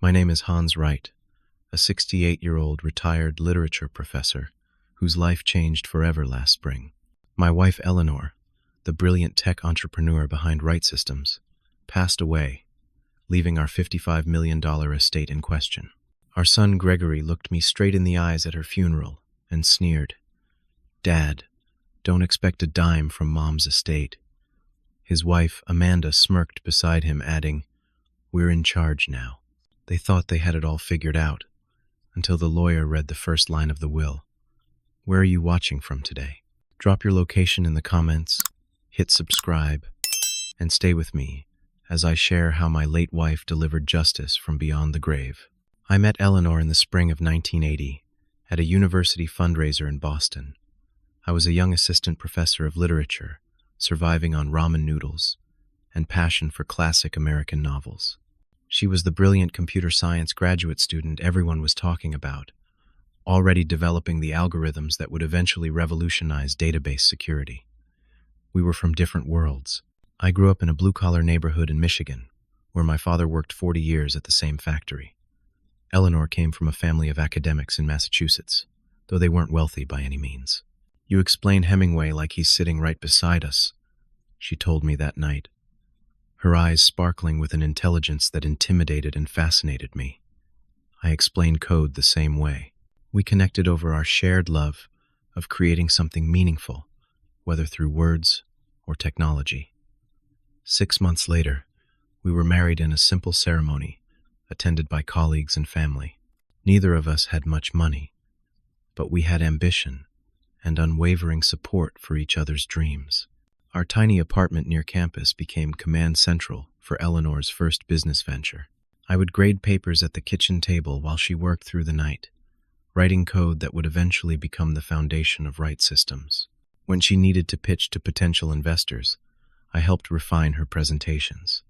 My name is Hans Wright, a 68-year-old retired literature professor whose life changed forever last spring. My wife Eleanor, the brilliant tech entrepreneur behind Wright Systems, passed away, leaving our $55 million estate in question. Our son Gregory looked me straight in the eyes at her funeral and sneered, "Dad, don't expect a dime from Mom's estate." His wife Amanda smirked beside him, adding, "We're in charge now." They thought they had it all figured out, until the lawyer read the first line of the will. Where are you watching from today? Drop your location in the comments, hit subscribe, and stay with me as I share how my late wife delivered justice from beyond the grave. I met Eleanor in the spring of 1980 at a university fundraiser in Boston. I was a young assistant professor of literature, surviving on ramen noodles and passion for classic American novels. She was the brilliant computer science graduate student everyone was talking about, already developing the algorithms that would eventually revolutionize database security. We were from different worlds. I grew up in a blue-collar neighborhood in Michigan, where my father worked 40 years at the same factory. Eleanor came from a family of academics in Massachusetts, though they weren't wealthy by any means. "You explain Hemingway like he's sitting right beside us," she told me that night, her eyes sparkling with an intelligence that intimidated and fascinated me. I explained code the same way. We connected over our shared love of creating something meaningful, whether through words or technology. 6 months later, we were married in a simple ceremony, attended by colleagues and family. Neither of us had much money, but we had ambition and unwavering support for each other's dreams. Our tiny apartment near campus became command central for Eleanor's first business venture. I would grade papers at the kitchen table while she worked through the night, writing code that would eventually become the foundation of Wright Systems. When she needed to pitch to potential investors, I helped refine her presentations.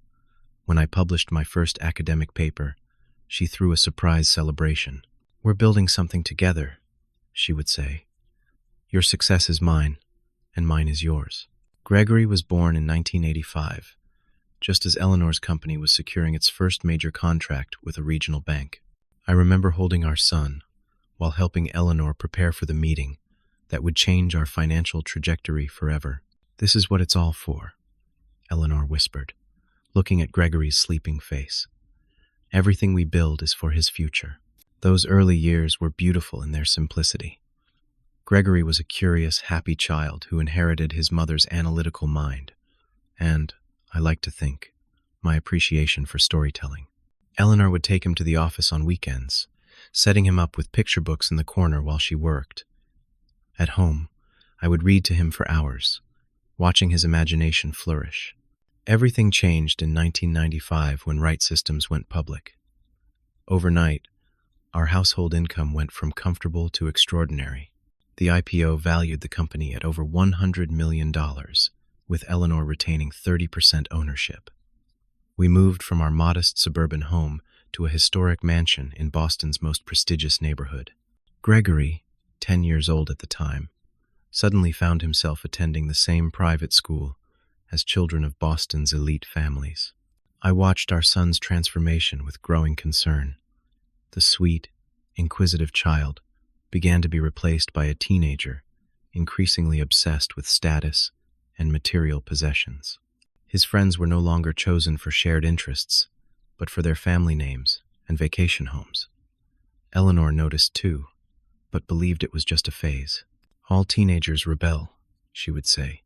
When I published my first academic paper, she threw a surprise celebration. "We're building something together," she would say. "Your success is mine, and mine is yours." Gregory was born in 1985, just as Eleanor's company was securing its first major contract with a regional bank. I remember holding our son while helping Eleanor prepare for the meeting that would change our financial trajectory forever. "This is what it's all for," Eleanor whispered, looking at Gregory's sleeping face. "Everything we build is for his future." Those early years were beautiful in their simplicity. Gregory was a curious, happy child who inherited his mother's analytical mind, and, I like to think, my appreciation for storytelling. Eleanor would take him to the office on weekends, setting him up with picture books in the corner while she worked. At home, I would read to him for hours, watching his imagination flourish. Everything changed in 1995 when Wright Systems went public. Overnight, our household income went from comfortable to extraordinary. The IPO valued the company at over $100 million, with Eleanor retaining 30% ownership. We moved from our modest suburban home to a historic mansion in Boston's most prestigious neighborhood. Gregory, 10 years old at the time, suddenly found himself attending the same private school as children of Boston's elite families. I watched our son's transformation with growing concern. The sweet, inquisitive child began to be replaced by a teenager, increasingly obsessed with status and material possessions. His friends were no longer chosen for shared interests, but for their family names and vacation homes. Eleanor noticed too, but believed it was just a phase. "All teenagers rebel," she would say.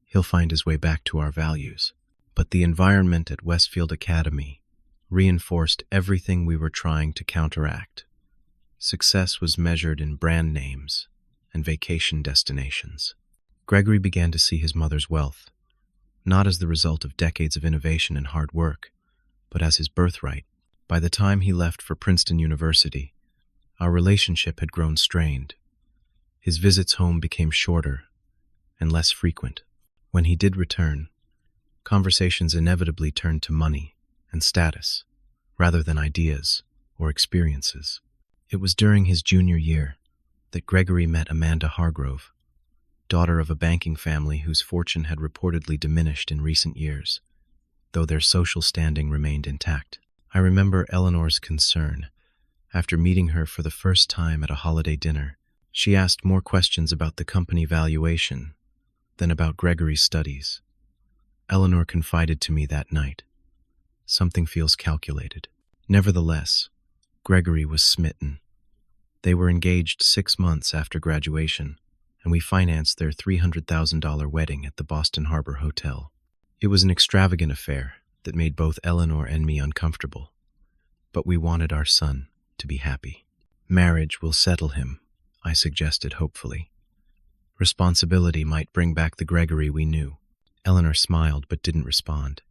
"He'll find his way back to our values." But the environment at Westfield Academy reinforced everything we were trying to counteract. Success was measured in brand names and vacation destinations. Gregory began to see his mother's wealth, not as the result of decades of innovation and hard work, but as his birthright. By the time he left for Princeton University, our relationship had grown strained. His visits home became shorter and less frequent. When he did return, conversations inevitably turned to money and status, rather than ideas or experiences. It was during his junior year that Gregory met Amanda Hargrove, daughter of a banking family whose fortune had reportedly diminished in recent years, though their social standing remained intact. I remember Eleanor's concern. After meeting her for the first time at a holiday dinner, she asked more questions about the company valuation than about Gregory's studies. Eleanor confided to me that night. Something feels calculated. Nevertheless, Gregory was smitten. They were engaged 6 months after graduation, and we financed their $300,000 wedding at the Boston Harbor Hotel. It was an extravagant affair that made both Eleanor and me uncomfortable, but we wanted our son to be happy. Marriage will settle him, I suggested hopefully. Responsibility might bring back the Gregory we knew. Eleanor smiled but didn't respond.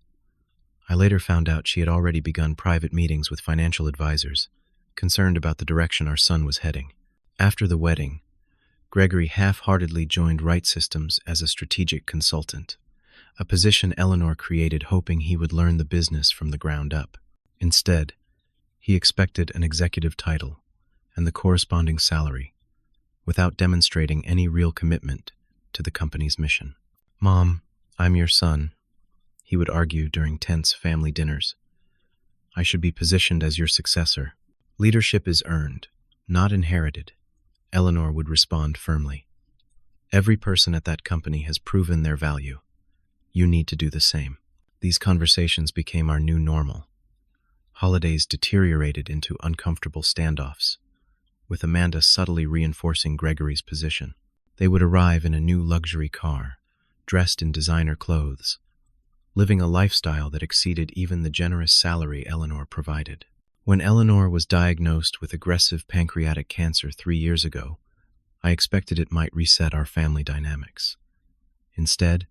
I later found out she had already begun private meetings with financial advisors, concerned about the direction our son was heading. After the wedding, Gregory half-heartedly joined Right Systems as a strategic consultant, a position Eleanor created hoping he would learn the business from the ground up. Instead, he expected an executive title and the corresponding salary, without demonstrating any real commitment to the company's mission. "Mom, I'm your son," he would argue during tense family dinners. "I should be positioned as your successor. Leadership is earned, not inherited," Eleanor would respond firmly. "Every person at that company has proven their value. You need to do the same." These conversations became our new normal. Holidays deteriorated into uncomfortable standoffs, with Amanda subtly reinforcing Gregory's position. They would arrive in a new luxury car, dressed in designer clothes, living a lifestyle that exceeded even the generous salary Eleanor provided. When Eleanor was diagnosed with aggressive pancreatic cancer 3 years ago, I expected it might reset our family dynamics. Instead,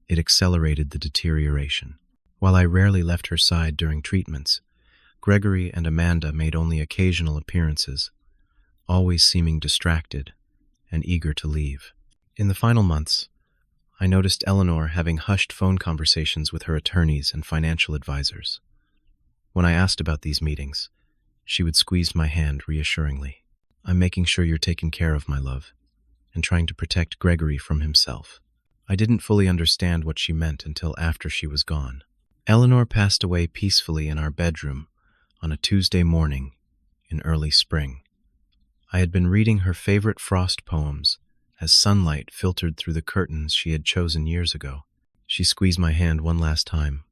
it accelerated the deterioration. While I rarely left her side during treatments, Gregory and Amanda made only occasional appearances, always seeming distracted and eager to leave. In the final months, I noticed Eleanor having hushed phone conversations with her attorneys and financial advisors. When I asked about these meetings, she would squeeze my hand reassuringly. "I'm making sure you're taken care of, my love, and trying to protect Gregory from himself." I didn't fully understand what she meant until after she was gone. Eleanor passed away peacefully in our bedroom on a Tuesday morning in early spring. I had been reading her favorite Frost poems as sunlight filtered through the curtains she had chosen years ago. She squeezed my hand one last time,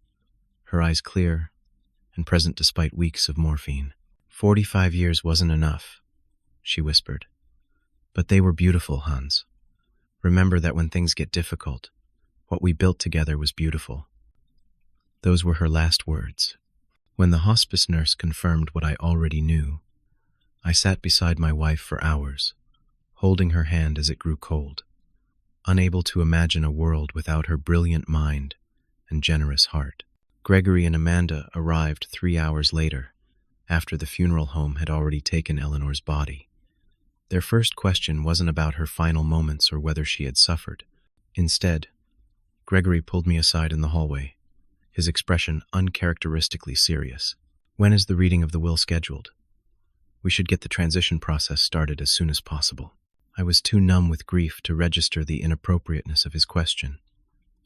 her eyes clear and present despite weeks of morphine. 45 years wasn't enough," she whispered. "But they were beautiful, Hans. Remember that when things get difficult, what we built together was beautiful." Those were her last words. When the hospice nurse confirmed what I already knew, I sat beside my wife for hours, holding her hand as it grew cold, unable to imagine a world without her brilliant mind and generous heart. Gregory and Amanda arrived 3 hours later, after the funeral home had already taken Eleanor's body. Their first question wasn't about her final moments or whether she had suffered. Instead, Gregory pulled me aside in the hallway, his expression uncharacteristically serious. "When is the reading of the will scheduled? We should get the transition process started as soon as possible." I was too numb with grief to register the inappropriateness of his question.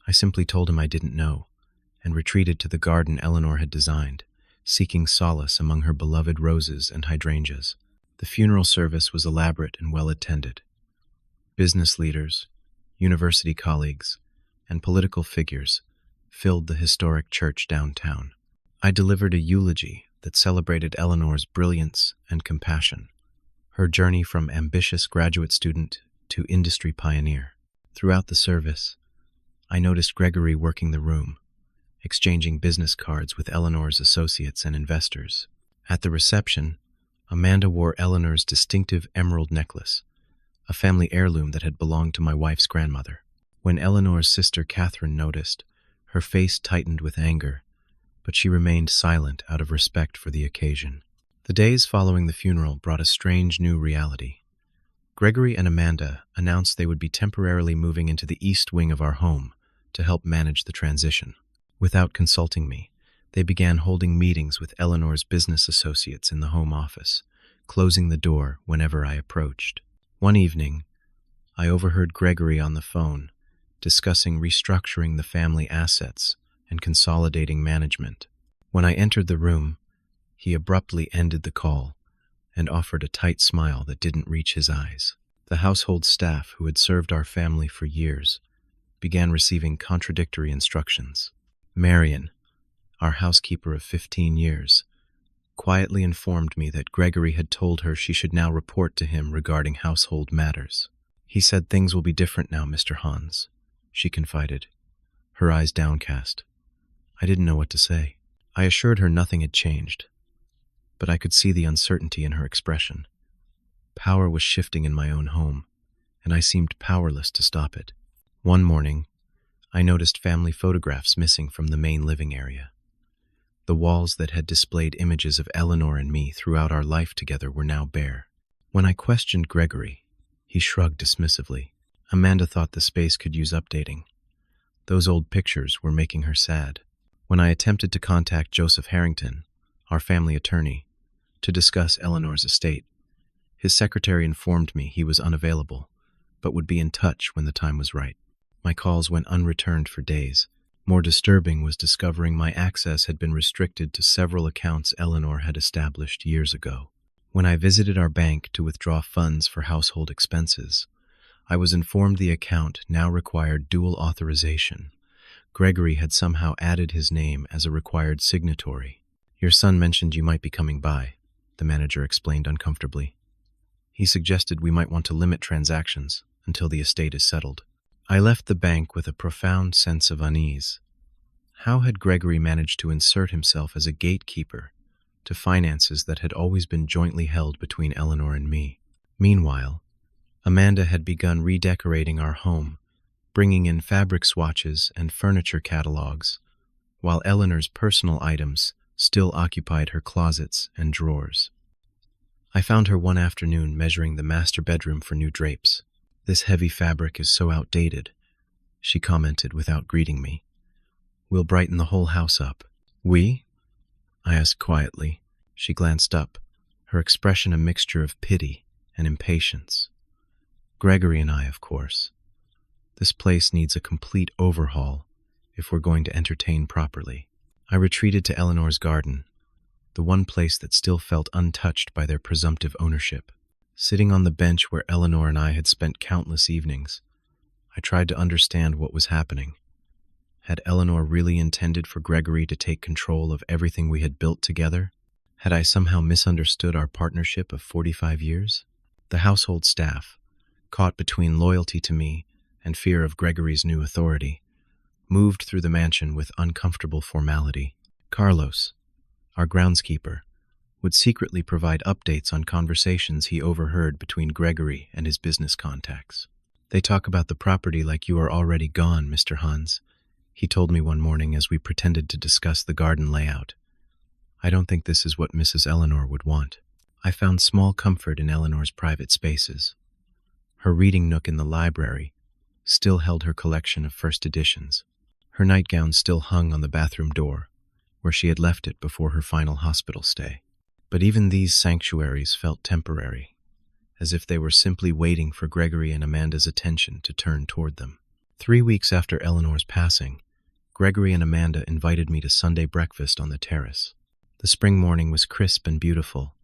I simply told him I didn't know, and retreated to the garden Eleanor had designed, seeking solace among her beloved roses and hydrangeas. The funeral service was elaborate and well-attended. Business leaders, university colleagues, and political figures filled the historic church downtown. I delivered a eulogy that celebrated Eleanor's brilliance and compassion, her journey from ambitious graduate student to industry pioneer. Throughout the service, I noticed Gregory working the room, exchanging business cards with Eleanor's associates and investors. At the reception, Amanda wore Eleanor's distinctive emerald necklace, a family heirloom that had belonged to my wife's grandmother. When Eleanor's sister Catherine noticed, her face tightened with anger, but she remained silent out of respect for the occasion. The days following the funeral brought a strange new reality. Gregory and Amanda announced they would be temporarily moving into the east wing of our home to help manage the transition. Without consulting me, they began holding meetings with Eleanor's business associates in the home office, closing the door whenever I approached. One evening, I overheard Gregory on the phone, discussing restructuring the family assets and consolidating management. When I entered the room, He abruptly ended the call and offered a tight smile that didn't reach his eyes. The household staff, who had served our family for years, began receiving contradictory instructions. Marion, our housekeeper of 15 years, quietly informed me that Gregory had told her she should now report to him regarding household matters. "He said things will be different now, Mr. Hans," she confided, her eyes downcast. I didn't know what to say. I assured her nothing had changed, but I could see the uncertainty in her expression. Power was shifting in my own home, and I seemed powerless to stop it. One morning, I noticed family photographs missing from the main living area. The walls that had displayed images of Eleanor and me throughout our life together were now bare. When I questioned Gregory, he shrugged dismissively. Amanda thought the space could use updating. Those old pictures were making her sad. When I attempted to contact Joseph Harrington, our family attorney, to discuss Eleanor's estate, his secretary informed me he was unavailable, but would be in touch when the time was right. My calls went unreturned for days. More disturbing was discovering my access had been restricted to several accounts Eleanor had established years ago. When I visited our bank to withdraw funds for household expenses, I was informed the account now required dual authorization. Gregory had somehow added his name as a required signatory. "Your son mentioned you might be coming by," the manager explained uncomfortably. "He suggested we might want to limit transactions until the estate is settled." I left the bank with a profound sense of unease. How had Gregory managed to insert himself as a gatekeeper to finances that had always been jointly held between Eleanor and me? Meanwhile, Amanda had begun redecorating our home, bringing in fabric swatches and furniture catalogs, while Eleanor's personal items still occupied her closets and drawers. I found her one afternoon measuring the master bedroom for new drapes. "This heavy fabric is so outdated," she commented without greeting me. "We'll brighten the whole house up." "We?" I asked quietly. She glanced up, her expression a mixture of pity and impatience. "Gregory and I, of course. This place needs a complete overhaul if we're going to entertain properly." I retreated to Eleanor's garden, the one place that still felt untouched by their presumptive ownership. Sitting on the bench where Eleanor and I had spent countless evenings, I tried to understand what was happening. Had Eleanor really intended for Gregory to take control of everything we had built together? Had I somehow misunderstood our partnership of 45 years? The household staff, caught between loyalty to me and fear of Gregory's new authority, moved through the mansion with uncomfortable formality. Carlos, our groundskeeper, would secretly provide updates on conversations he overheard between Gregory and his business contacts. "They talk about the property like you are already gone, Mr. Hans," he told me one morning as we pretended to discuss the garden layout. "I don't think this is what Mrs. Eleanor would want." I found small comfort in Eleanor's private spaces. Her reading nook in the library still held her collection of first editions. Her nightgown still hung on the bathroom door, where she had left it before her final hospital stay. But even these sanctuaries felt temporary, as if they were simply waiting for Gregory and Amanda's attention to turn toward them. 3 weeks after Eleanor's passing, Gregory and Amanda invited me to Sunday breakfast on the terrace. The spring morning was crisp and beautiful,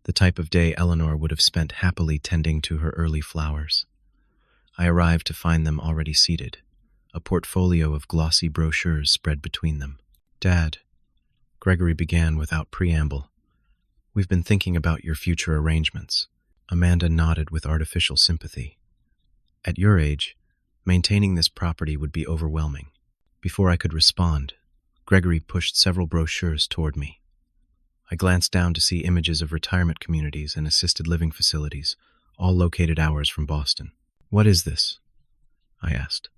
the type of day Eleanor would have spent happily tending to her early flowers. I arrived to find them already seated, a portfolio of glossy brochures spread between them. "Dad," Gregory began without preamble, "we've been thinking about your future arrangements." Amanda nodded with artificial sympathy. "At your age, maintaining this property would be overwhelming." Before I could respond, Gregory pushed several brochures toward me. I glanced down to see images of retirement communities and assisted living facilities, all located hours from Boston. "What is this?" I asked,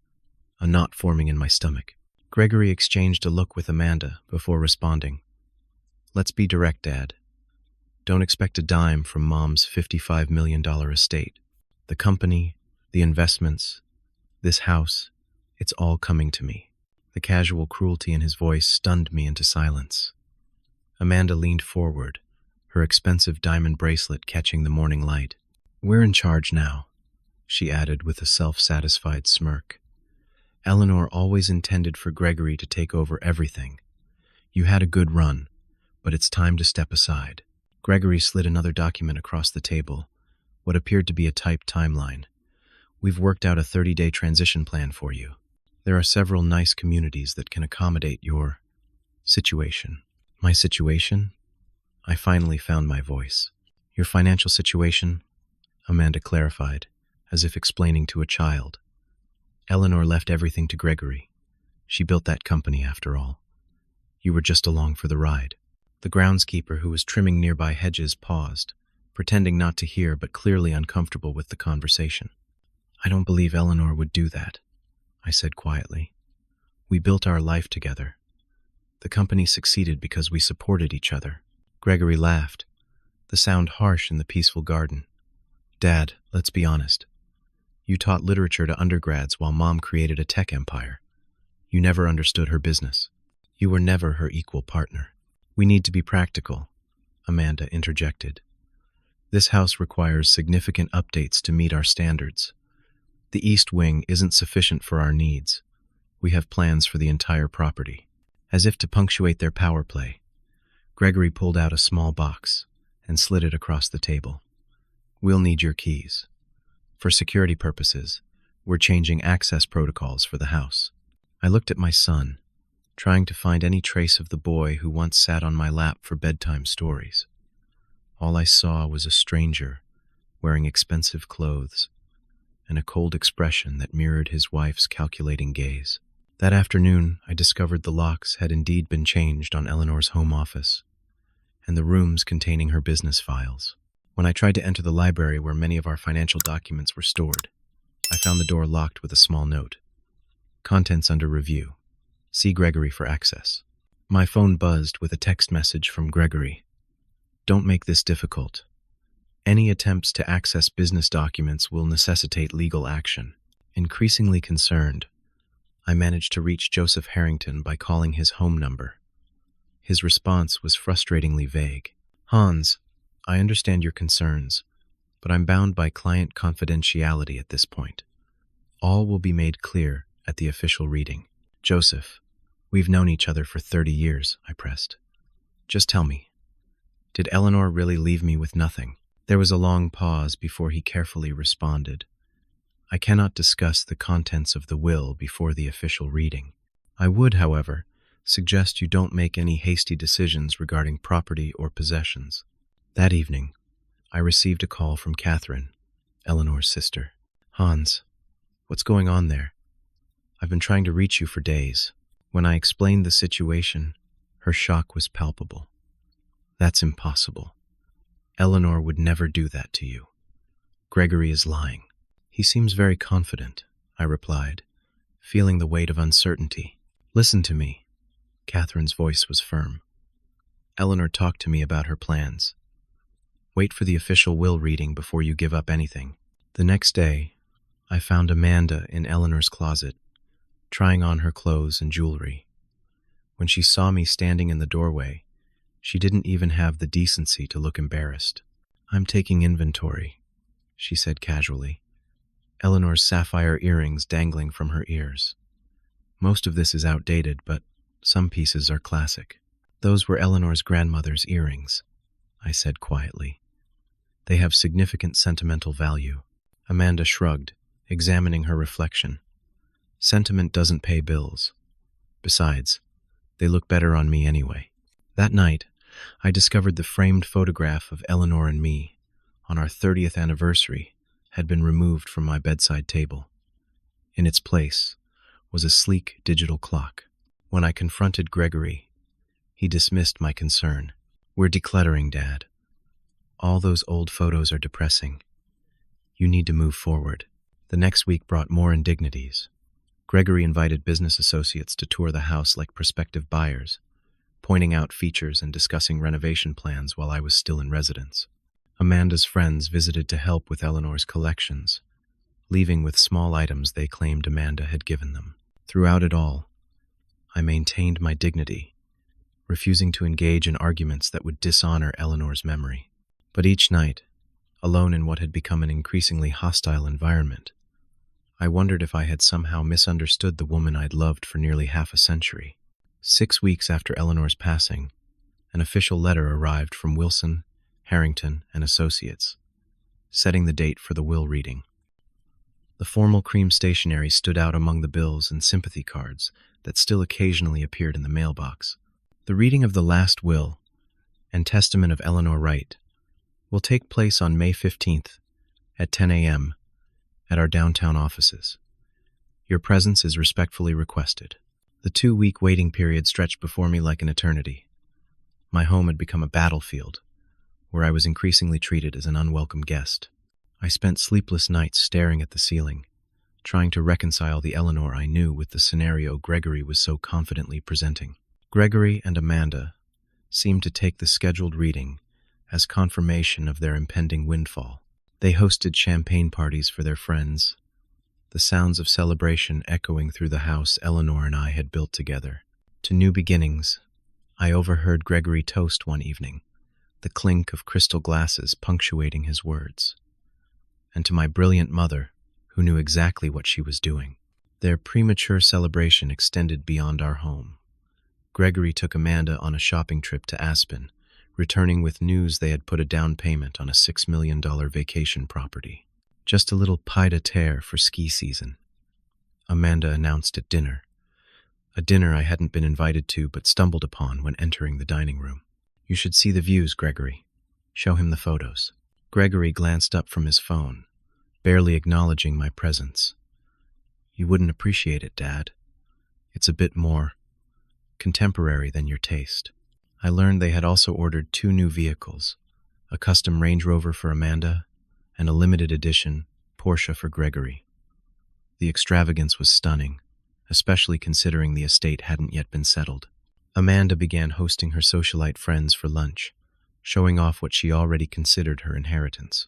a knot forming in my stomach. Gregory exchanged a look with Amanda before responding. "Let's be direct, Dad. Don't expect a dime from Mom's $55 million estate. The company, the investments, this house, it's all coming to me." The casual cruelty in his voice stunned me into silence. Amanda leaned forward, her expensive diamond bracelet catching the morning light. "We're in charge now," she added with a self-satisfied smirk. "Eleanor always intended for Gregory to take over everything. You had a good run, But it's time to step aside. Gregory slid another document across the table, what appeared to be a typed timeline. We've worked out a 30-day transition plan for you. There are several nice communities that can accommodate your situation. My situation? I finally found my voice. Your financial situation? Amanda clarified, as if explaining to a child. Eleanor left everything to Gregory. She built that company after all. You were just along for the ride. The groundskeeper, who was trimming nearby hedges, paused, pretending not to hear but clearly uncomfortable with the conversation. I don't believe Eleanor would do that, I said quietly. We built our life together. The company succeeded because we supported each other. Gregory laughed, the sound harsh in the peaceful garden. Dad, let's be honest. You taught literature to undergrads while Mom created a tech empire. You never understood her business. You were never her equal partner. We need to be practical, Amanda interjected. This house requires significant updates to meet our standards. The East Wing isn't sufficient for our needs. We have plans for the entire property. As if to punctuate their power play, Gregory pulled out a small box and slid it across the table. We'll need your keys. For security purposes, we're changing access protocols for the house. I looked at my son, trying to find any trace of the boy who once sat on my lap for bedtime stories. All I saw was a stranger wearing expensive clothes and a cold expression that mirrored his wife's calculating gaze. That afternoon, I discovered the locks had indeed been changed on Eleanor's home office, and the rooms containing her business files. When I tried to enter the library where many of our financial documents were stored, I found the door locked with a small note. Contents under review. See Gregory for access. My phone buzzed with a text message from Gregory. Don't make this difficult. Any attempts to access business documents will necessitate legal action. Increasingly concerned, I managed to reach Joseph Harrington by calling his home number. His response was frustratingly vague. Hans, I understand your concerns, but I'm bound by client confidentiality at this point. All will be made clear at the official reading. Joseph, we've known each other for 30 years, I pressed. Just tell me, did Eleanor really leave me with nothing? There was a long pause before he carefully responded. I cannot discuss the contents of the will before the official reading. I would, however, suggest you don't make any hasty decisions regarding property or possessions. That evening, I received a call from Catherine, Eleanor's sister. Hans, what's going on there? I've been trying to reach you for days. When I explained the situation, her shock was palpable. That's impossible. Eleanor would never do that to you. Gregory is lying. He seems very confident, I replied, feeling the weight of uncertainty. Listen to me. Catherine's voice was firm. Eleanor talked to me about her plans. Wait for the official will reading before you give up anything. The next day, I found Amanda in Eleanor's closet, trying on her clothes and jewelry. When she saw me standing in the doorway, she didn't even have the decency to look embarrassed. I'm taking inventory, she said casually, Eleanor's sapphire earrings dangling from her ears. Most of this is outdated, but some pieces are classic. Those were Eleanor's grandmother's earrings, I said quietly. They have significant sentimental value. Amanda shrugged, examining her reflection. Sentiment doesn't pay bills. Besides, they look better on me anyway. That night, I discovered the framed photograph of Eleanor and me, on our 30th anniversary, had been removed from my bedside table. In its place was a sleek digital clock. When I confronted Gregory, he dismissed my concern. We're decluttering, Dad. All those old photos are depressing. You need to move forward. The next week brought more indignities. Gregory invited business associates to tour the house like prospective buyers, pointing out features and discussing renovation plans while I was still in residence. Amanda's friends visited to help with Eleanor's collections, leaving with small items they claimed Amanda had given them. Throughout it all, I maintained my dignity, refusing to engage in arguments that would dishonor Eleanor's memory. But each night, alone in what had become an increasingly hostile environment, I wondered if I had somehow misunderstood the woman I'd loved for nearly half a century. 6 weeks after Eleanor's passing, An official letter arrived from Wilson, Harrington, and Associates, setting the date for the will reading. The formal cream stationery stood out among the bills and sympathy cards that still occasionally appeared in the mailbox. The reading of the last will and testament of Eleanor Wright will take place on May 15th at 10 a.m. at our downtown offices. Your presence is respectfully requested. The 2-week waiting period stretched before me like an eternity. My home had become a battlefield, where I was increasingly treated as an unwelcome guest. I spent sleepless nights staring at the ceiling, trying to reconcile the Eleanor I knew with the scenario Gregory was so confidently presenting. Gregory and Amanda seemed to take the scheduled reading as confirmation of their impending windfall. They hosted champagne parties for their friends, the sounds of celebration echoing through the house Eleanor and I had built together. To new beginnings, I overheard Gregory toast one evening, the clink of crystal glasses punctuating his words. And to my brilliant mother, who knew exactly what she was doing. Their premature celebration extended beyond our home. Gregory took Amanda on a shopping trip to Aspen, returning with news they had put a down payment on a $6 million vacation property. Just a little pied-à-terre for ski season, Amanda announced at dinner, a dinner I hadn't been invited to but stumbled upon when entering the dining room. You should see the views, Gregory. Show him the photos. Gregory glanced up from his phone, barely acknowledging my presence. You wouldn't appreciate it, Dad. It's a bit more contemporary than your taste. I learned they had also ordered 2 new vehicles, a custom Range Rover for Amanda and a limited edition Porsche for Gregory. The extravagance was stunning, especially considering the estate hadn't yet been settled. Amanda began hosting her socialite friends for lunch, showing off what she already considered her inheritance.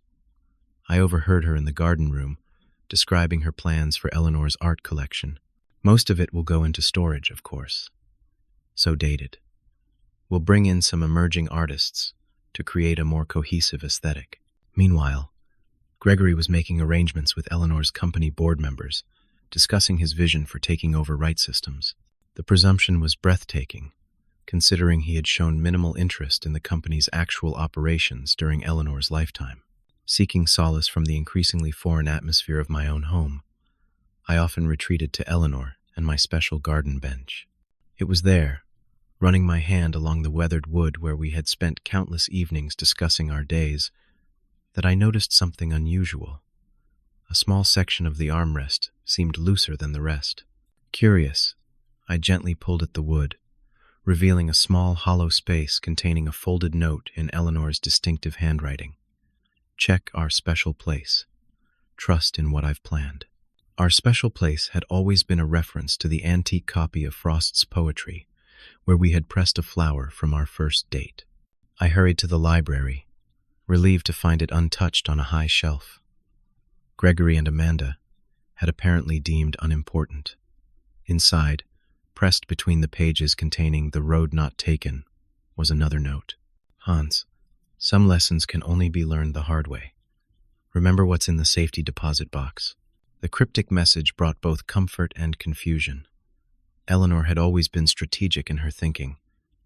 I overheard her in the garden room, describing her plans for Eleanor's art collection. Most of it will go into storage, of course. So dated. We'll bring in some emerging artists to create a more cohesive aesthetic. Meanwhile, Gregory was making arrangements with Eleanor's company board members, discussing his vision for taking over Wright Systems. The presumption was breathtaking, considering he had shown minimal interest in the company's actual operations during Eleanor's lifetime. Seeking solace from the increasingly foreign atmosphere of my own home, I often retreated to Eleanor and my special garden bench. It was there, running my hand along the weathered wood where we had spent countless evenings discussing our days, that I noticed something unusual. A small section of the armrest seemed looser than the rest. Curious, I gently pulled at the wood, revealing a small hollow space containing a folded note in Eleanor's distinctive handwriting. Check our special place. Trust in what I've planned. Our special place had always been a reference to the antique copy of Frost's poetry, where we had pressed a flower from our first date. I hurried to the library, relieved to find it untouched on a high shelf. Gregory and Amanda had apparently deemed unimportant. Inside, pressed between the pages containing "The Road Not Taken," was another note. Hans, some lessons can only be learned the hard way. Remember what's in the safety deposit box. The cryptic message brought both comfort and confusion. Eleanor had always been strategic in her thinking,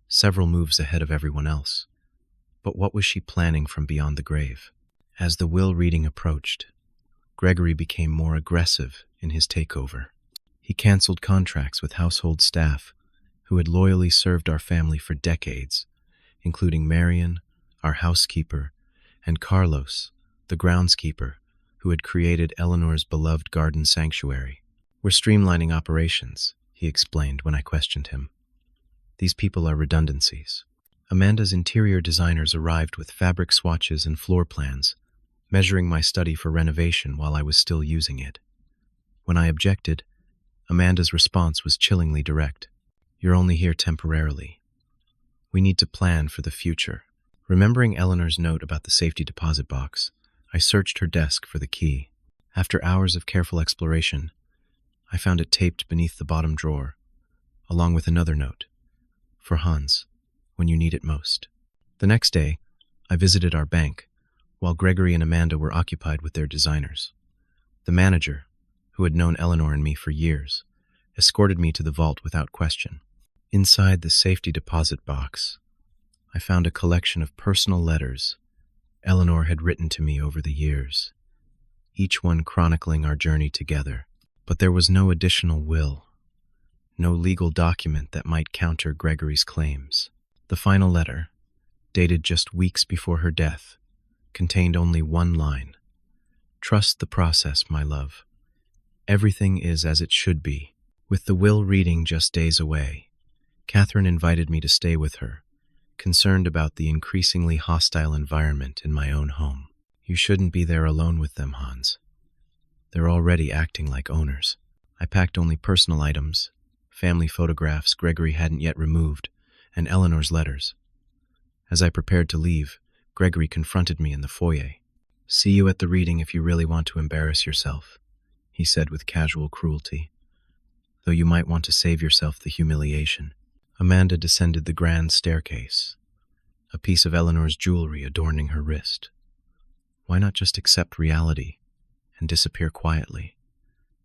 several moves ahead of everyone else. But what was she planning from beyond the grave? As the will reading approached, Gregory became more aggressive in his takeover. He canceled contracts with household staff who had loyally served our family for decades, including Marion, our housekeeper, and Carlos, the groundskeeper, who had created Eleanor's beloved garden sanctuary. We're streamlining operations, he explained when I questioned him. These people are redundancies. Amanda's interior designers arrived with fabric swatches and floor plans, measuring my study for renovation while I was still using it. When I objected, Amanda's response was chillingly direct. You're only here temporarily. We need to plan for the future. Remembering Eleanor's note about the safety deposit box, I searched her desk for the key. After hours of careful exploration, I found it taped beneath the bottom drawer, along with another note. For Hans, when you need it most. The next day, I visited our bank, while Gregory and Amanda were occupied with their designers. The manager, who had known Eleanor and me for years, escorted me to the vault without question. Inside the safety deposit box, I found a collection of personal letters Eleanor had written to me over the years, each one chronicling our journey together. But there was no additional will, no legal document that might counter Gregory's claims. The final letter, dated just weeks before her death, contained only one line: "Trust the process, my love. Everything is as it should be." With the will reading just days away, Catherine invited me to stay with her, concerned about the increasingly hostile environment in my own home. "You shouldn't be there alone with them, Hans. They're already acting like owners." I packed only personal items, family photographs Gregory hadn't yet removed, and Eleanor's letters. As I prepared to leave, Gregory confronted me in the foyer. "See you at the reading if you really want to embarrass yourself," he said with casual cruelty, "though you might want to save yourself the humiliation." Amanda descended the grand staircase, a piece of Eleanor's jewelry adorning her wrist. Why not just accept reality and disappear quietly?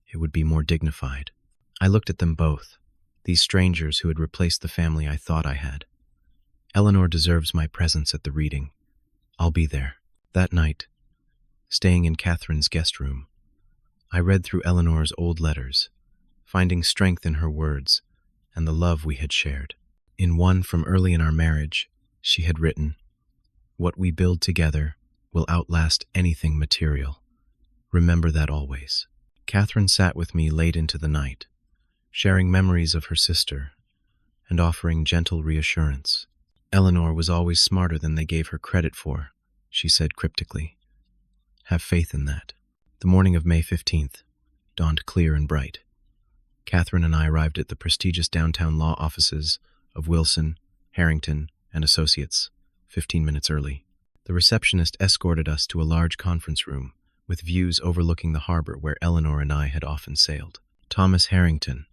It would be more dignified. I looked at them both, these strangers who had replaced the family I thought I had. Eleanor deserves my presence at the reading. I'll be there. That night, staying in Catherine's guest room, I read through Eleanor's old letters, finding strength in her words and the love we had shared. In one from early in our marriage, she had written, "What we build together will outlast anything material. Remember that always." Catherine sat with me late into the night, sharing memories of her sister and offering gentle reassurance. "Eleanor was always smarter than they gave her credit for," she said cryptically. "Have faith in that." The morning of May 15th dawned clear and bright. Catherine and I arrived at the prestigious downtown law offices of Wilson, Harrington, and Associates, 15 minutes early. The receptionist escorted us to a large conference room with views overlooking the harbor where Eleanor and I had often sailed. Thomas Harrington,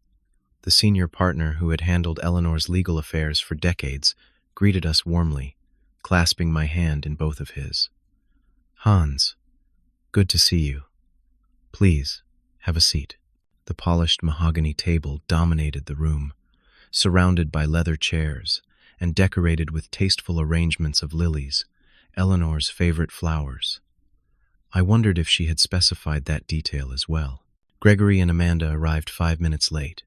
the senior partner who had handled Eleanor's legal affairs for decades, greeted us warmly, clasping my hand in both of his. "Hans, good to see you. Please, have a seat." The polished mahogany table dominated the room, surrounded by leather chairs and decorated with tasteful arrangements of lilies, Eleanor's favorite flowers. I wondered if she had specified that detail as well. Gregory and Amanda arrived 5 minutes late,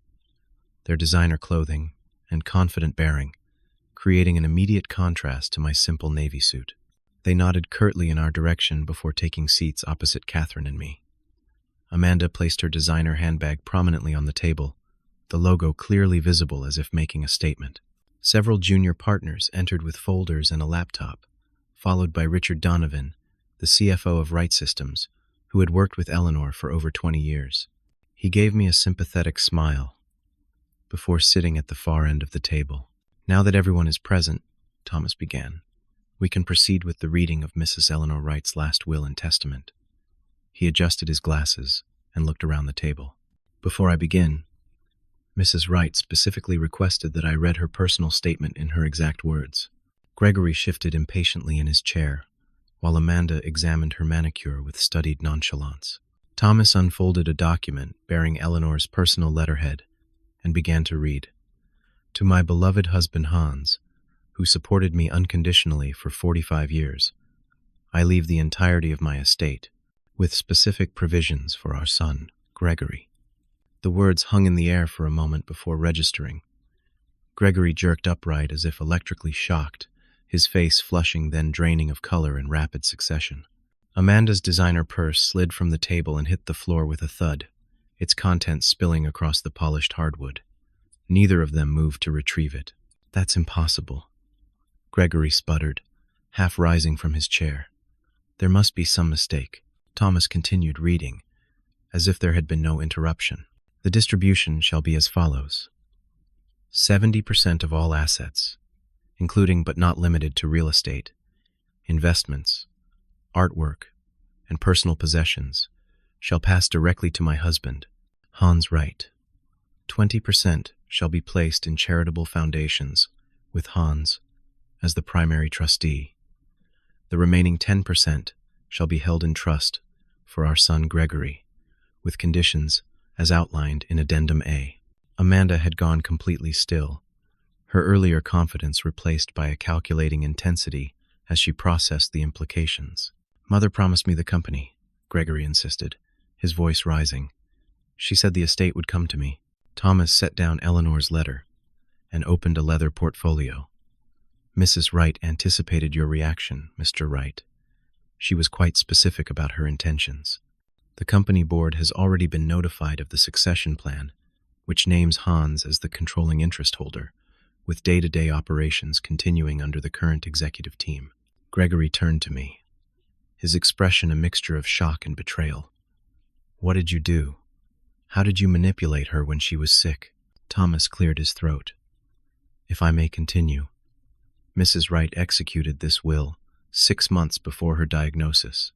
their designer clothing and confident bearing creating an immediate contrast to my simple navy suit. They nodded curtly in our direction before taking seats opposite Catherine and me. Amanda placed her designer handbag prominently on the table, the logo clearly visible as if making a statement. Several junior partners entered with folders and a laptop, followed by Richard Donovan, the CFO of Right Systems, who had worked with Eleanor for over 20 years. He gave me a sympathetic smile before sitting at the far end of the table. "Now that everyone is present," Thomas began, "we can proceed with the reading of Mrs. Eleanor Wright's last will and testament." He adjusted his glasses and looked around the table. "Before I begin, Mrs. Wright specifically requested that I read her personal statement in her exact words." Gregory shifted impatiently in his chair, while Amanda examined her manicure with studied nonchalance. Thomas unfolded a document bearing Eleanor's personal letterhead and began to read. "To my beloved husband Hans, who supported me unconditionally for 45 years, I leave the entirety of my estate, with specific provisions for our son, Gregory." The words hung in the air for a moment before registering. Gregory jerked upright as if electrically shocked, his face flushing then draining of color in rapid succession. Amanda's designer purse slid from the table and hit the floor with a thud, its contents spilling across the polished hardwood. Neither of them moved to retrieve it. "That's impossible," Gregory sputtered, half rising from his chair. "There must be some mistake." Thomas continued reading, as if there had been no interruption. "The distribution shall be as follows. 70% of all assets, including but not limited to real estate, investments, artwork, and personal possessions, shall pass directly to my husband, Hans Wright. 20% shall be placed in charitable foundations, with Hans as the primary trustee. The remaining 10% shall be held in trust for our son Gregory, with conditions as outlined in Addendum A." Amanda had gone completely still, her earlier confidence replaced by a calculating intensity as she processed the implications. "Mother promised me the company," Gregory insisted, his voice rising. "She said the estate would come to me." Thomas set down Eleanor's letter and opened a leather portfolio. "Mrs. Wright anticipated your reaction, Mr. Wright. She was quite specific about her intentions. The company board has already been notified of the succession plan, which names Hans as the controlling interest holder, with day-to-day operations continuing under the current executive team." Gregory turned to me, his expression a mixture of shock and betrayal. "What did you do? How did you manipulate her when she was sick?" Thomas cleared his throat. "If I may continue, Mrs. Wright executed this will 6 months before her diagnosis,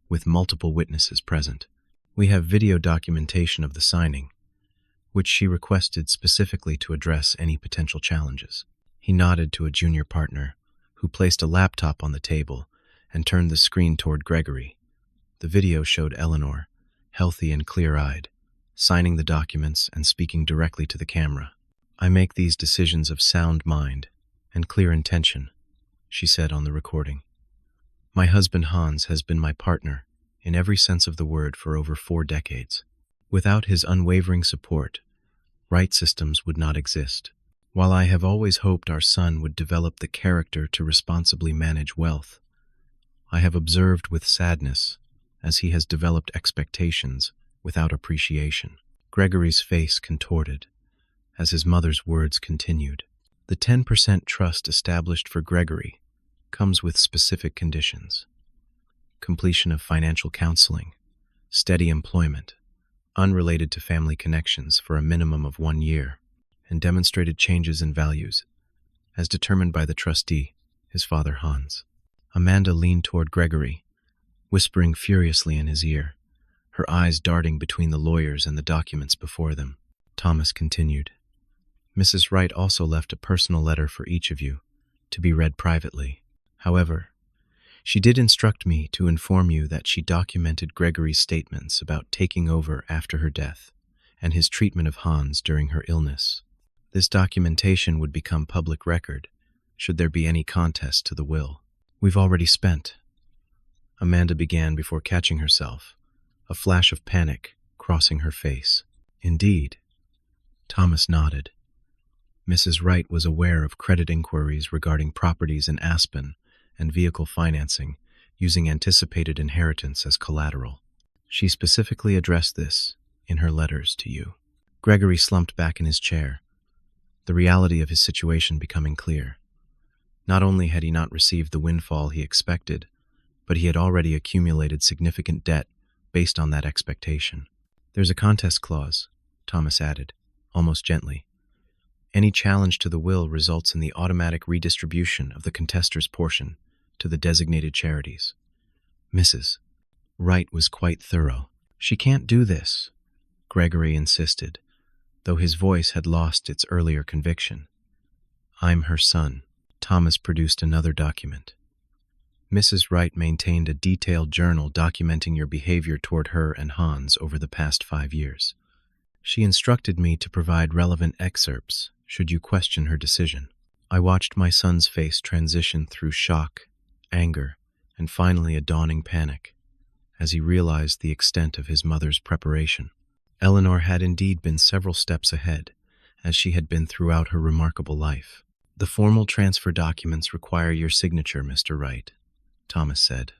with multiple witnesses present. We have video documentation of the signing, which she requested specifically to address any potential challenges." He nodded to a junior partner, who placed a laptop on the table and turned the screen toward Gregory. The video showed Eleanor, healthy and clear-eyed, signing the documents and speaking directly to the camera. "I make these decisions of sound mind and clear intention," she said on the recording. "My husband Hans has been my partner in every sense of the word for over 4 decades. Without his unwavering support, Wright Systems would not exist. While I have always hoped our son would develop the character to responsibly manage wealth, I have observed with sadness as he has developed expectations without appreciation." Gregory's face contorted as his mother's words continued. "The 10% trust established for Gregory comes with specific conditions: completion of financial counseling, steady employment, unrelated to family connections for a minimum of 1 year, and demonstrated changes in values, as determined by the trustee, his father Hans." Amanda leaned toward Gregory, whispering furiously in his ear, her eyes darting between the lawyers and the documents before them. Thomas continued, "Mrs. Wright also left a personal letter for each of you, to be read privately. However, she did instruct me to inform you that she documented Gregory's statements about taking over after her death and his treatment of Hans during her illness. This documentation would become public record should there be any contest to the will." "We've already spent," Amanda began before catching herself, a flash of panic crossing her face. "Indeed." Thomas nodded. Mrs. Wright was aware of credit inquiries regarding properties in Aspen and vehicle financing, using anticipated inheritance as collateral. She specifically addressed this in her letters to you. Gregory slumped back in his chair, the reality of his situation becoming clear. Not only had he not received the windfall he expected, but he had already accumulated significant debt based on that expectation. "There's a contest clause," Thomas added, almost gently. "Any challenge to the will results in the automatic redistribution of the contester's portion to the designated charities." Mrs. Wright was quite thorough. "She can't do this," Gregory insisted, though his voice had lost its earlier conviction. "I'm her son." Thomas produced another document. "Mrs. Wright maintained a detailed journal documenting your behavior toward her and Hans over the past 5 years. She instructed me to provide relevant excerpts should you question her decision. I watched my son's face transition through shock, anger, and finally a dawning panic as he realized the extent of his mother's preparation. Eleanor had indeed been several steps ahead, as she had been throughout her remarkable life. "The formal transfer documents require your signature, Mr. Wright," Thomas said,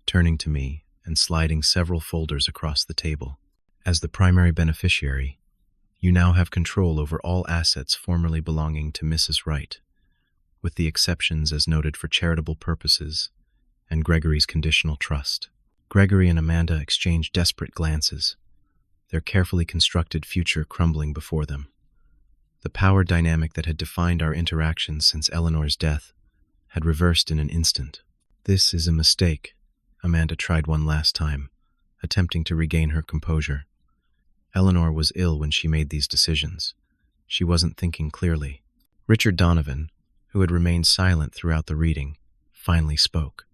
turning to me and sliding several folders across the table. "As the primary beneficiary, you now have control over all assets formerly belonging to Mrs. Wright, with the exceptions as noted for charitable purposes and Gregory's conditional trust." Gregory and Amanda exchanged desperate glances, their carefully constructed future crumbling before them. The power dynamic that had defined our interactions since Eleanor's death had reversed in an instant. "This is a mistake." Amanda tried one last time, attempting to regain her composure. "Eleanor was ill when she made these decisions. She wasn't thinking clearly." Richard Donovan, who had remained silent throughout the reading, finally spoke.